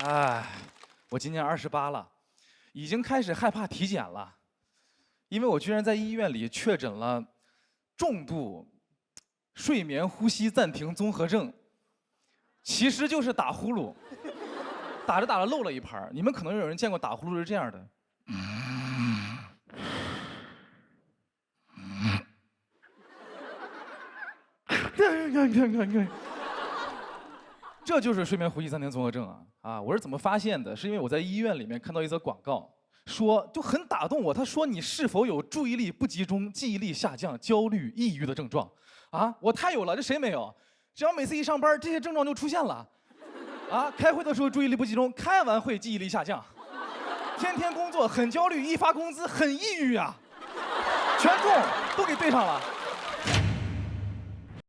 哎，我今年28了，已经开始害怕体检了，因为我居然在医院里确诊了重度睡眠呼吸暂停综合症，其实就是打呼噜，打着打着漏了一拍。你们可能有人见过打呼噜是这样的。这就是睡眠呼吸暂停综合症啊！我是怎么发现的？是因为我在医院里面看到一则广告，说就很打动我。他说你是否有注意力不集中、记忆力下降、焦虑、抑郁的症状？啊，我太有了，这谁没有？只要每次一上班，这些症状就出现了。啊，开会的时候注意力不集中，开完会记忆力下降，天天工作很焦虑，一发工资很抑郁啊，全中，都给对上了。